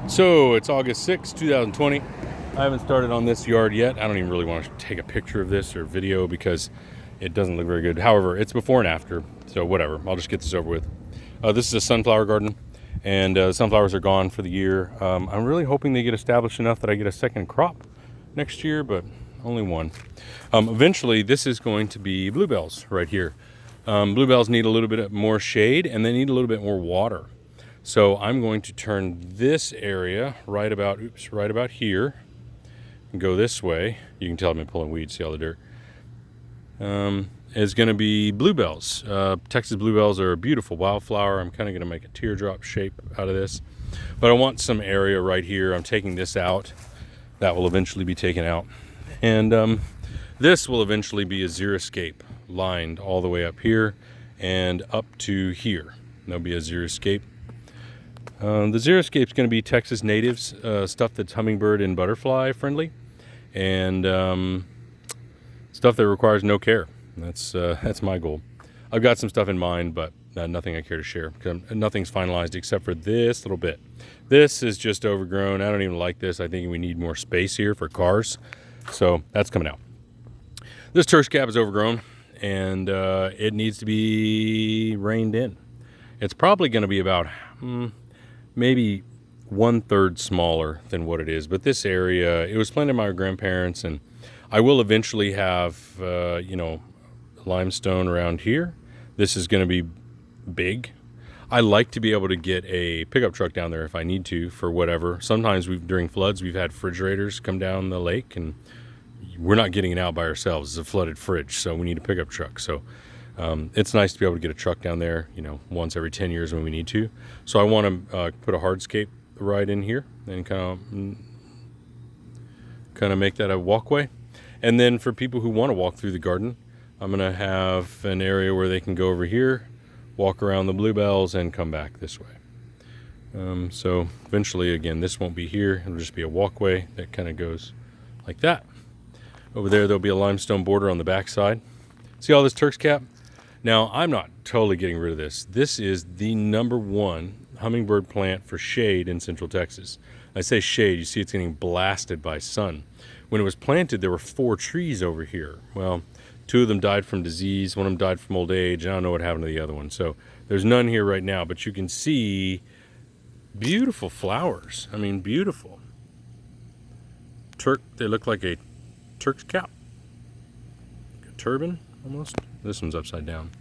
So it's August 6, 2020. I haven't started on this yard yet. I don't even really want to take a picture of this or video because it doesn't look very good. However, it's before and after, so whatever. I'll just get this over with. This is a sunflower garden, and sunflowers are gone for the year. I'm really hoping they get established enough that I get a second crop next year, but only one. Eventually, this is going to be bluebells right here. Bluebells need a little bit more shade, and they need a little bit more water. So I'm going to turn this area right about here and go this way. You can tell I've been pulling weeds, see all the dirt. Is going to be bluebells. Texas bluebells are a beautiful wildflower. I'm kind of going to make a teardrop shape out of this. But I want some area right here. I'm taking this out. That will eventually be taken out. And this will eventually be a xeriscape lined all the way up here and up to here. There'll be a xeriscape. The xeriscape is going to be Texas natives, stuff that's hummingbird and butterfly friendly, and stuff that requires no care. That's my goal. I've got some stuff in mind, but nothing I care to share because nothing's finalized except for this little bit. This is just overgrown. I don't even like this. I think we need more space here for cars, so that's coming out. This Turk's cap is overgrown, and it needs to be reined in. It's probably going to be about maybe 1/3 smaller than what it is, but this area, it was planted by my grandparents, and I will eventually have limestone around here. This is going to be big. I like to be able to get a pickup truck down there if I need to for whatever. Sometimes during floods we've had refrigerators come down the lake, and we're not getting it out by ourselves. It's a flooded fridge, so we need a pickup truck. So it's nice to be able to get a truck down there, once every 10 years when we need to. So I want to put a hardscape right in here and kind of make that a walkway. And then for people who want to walk through the garden, I'm going to have an area where they can go over here, walk around the bluebells, and come back this way. So eventually, again, this won't be here. It'll just be a walkway that kind of goes like that. Over there, there'll be a limestone border on the back side. See all this Turk's cap? Now, I'm not totally getting rid of this. This is the #1 hummingbird plant for shade in Central Texas. I say shade, you see it's getting blasted by sun. When it was planted, there were 4 trees over here. Well, 2 of them died from disease, 1 of them died from old age, and I don't know what happened to the other one. So there's none here right now, but you can see beautiful flowers. I mean, beautiful. They look like a Turk's cap. A turban, almost. This one's upside down.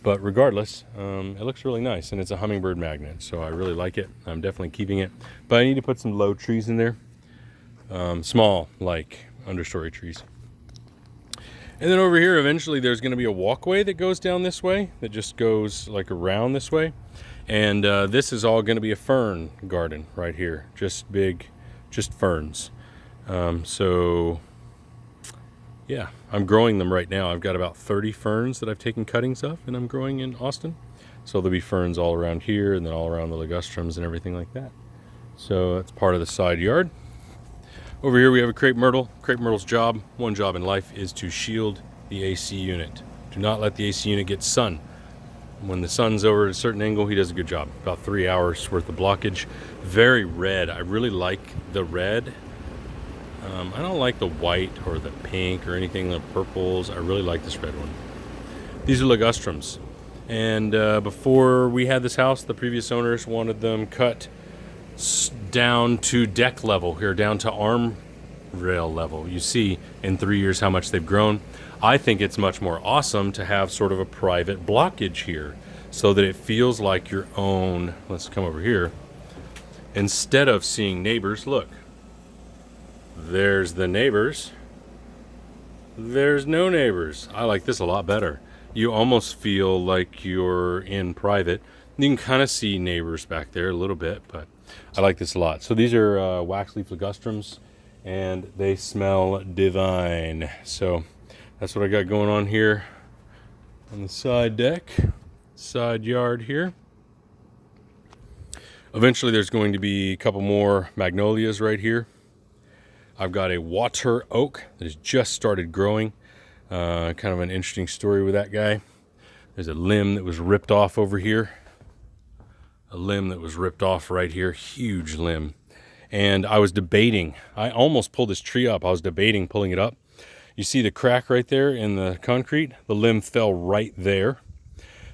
But regardless, it looks really nice, and it's a hummingbird magnet, so I really like it. I'm definitely keeping it. But I need to put some low trees in there. Small, like understory trees. And then over here, eventually, there's going to be a walkway that goes down this way, that just goes like around this way. And this is all going to be a fern garden right here. Just ferns. Yeah, I'm growing them right now. I've got about 30 ferns that I've taken cuttings of, and I'm growing in Austin. So there'll be ferns all around here, and then all around the Legustrums and everything like that. So that's part of the side yard. Over here we have a Crepe Myrtle. Crepe Myrtle's one job in life, is to shield the AC unit. Do not let the AC unit get sun. When the sun's over at a certain angle, he does a good job. About 3 hours worth of blockage. Very red. I really like the red. I don't like the white or the pink or anything, the purples. I really like this red one. These are Legustrums. And before we had this house, the previous owners wanted them cut down to deck level here, down to arm rail level. You see in 3 years how much they've grown. I think it's much more awesome to have sort of a private blockage here so that it feels like your own. Let's come over here. Instead of seeing neighbors, look. There's the neighbors. There's no neighbors. I like this a lot better. You almost feel like you're in private. You can kind of see neighbors back there a little bit, but I like this a lot. So these are wax leaf Legustrums, and they smell divine. So that's what I got going on here on the side deck, side yard here. Eventually there's going to be a couple more magnolias right here. I've got a water oak that has just started growing. Kind of an interesting story with that guy. There's a limb that was ripped off over here. A limb that was ripped off right here. Huge limb. And I was debating. I almost pulled this tree up. I was debating pulling it up. You see the crack right there in the concrete? The limb fell right there.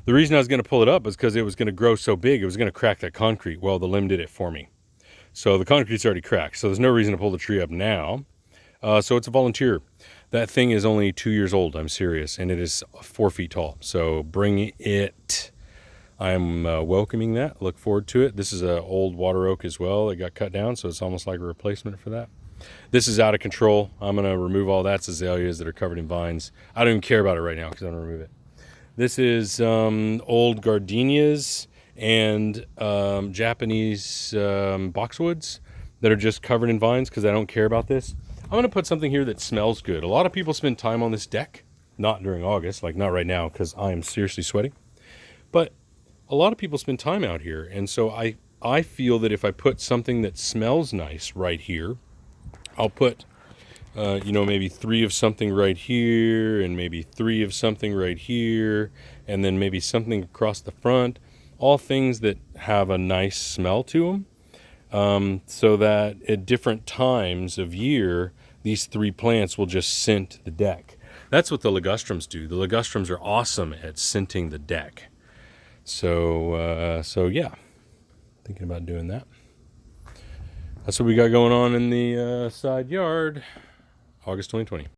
The reason I was going to pull it up is because it was going to grow so big, it was going to crack that concrete. Well, the limb did it for me. So the concrete's already cracked. So there's no reason to pull the tree up now. So it's a volunteer. That thing is only 2 years old. I'm serious. And it is 4 feet tall. So bring it. I'm welcoming that. Look forward to it. This is an old water oak as well. It got cut down, so it's almost like a replacement for that. This is out of control. I'm going to remove all that azaleas that are covered in vines. I don't even care about it right now because I'm going to remove it. This is old gardenias and Japanese boxwoods that are just covered in vines because I don't care about this. I'm going to put something here that smells good. A lot of people spend time on this deck, not during August, like not right now because I am seriously sweating. But a lot of people spend time out here, and so I feel that if I put something that smells nice right here, I'll put, maybe 3 of something right here, and maybe 3 of something right here, and then maybe something across the front, all things that have a nice smell to them, so that at different times of year, these 3 plants will just scent the deck. That's what the Legustrums do. The Legustrums are awesome at scenting the deck. So yeah, thinking about doing that. That's what we got going on in the side yard, August 2020.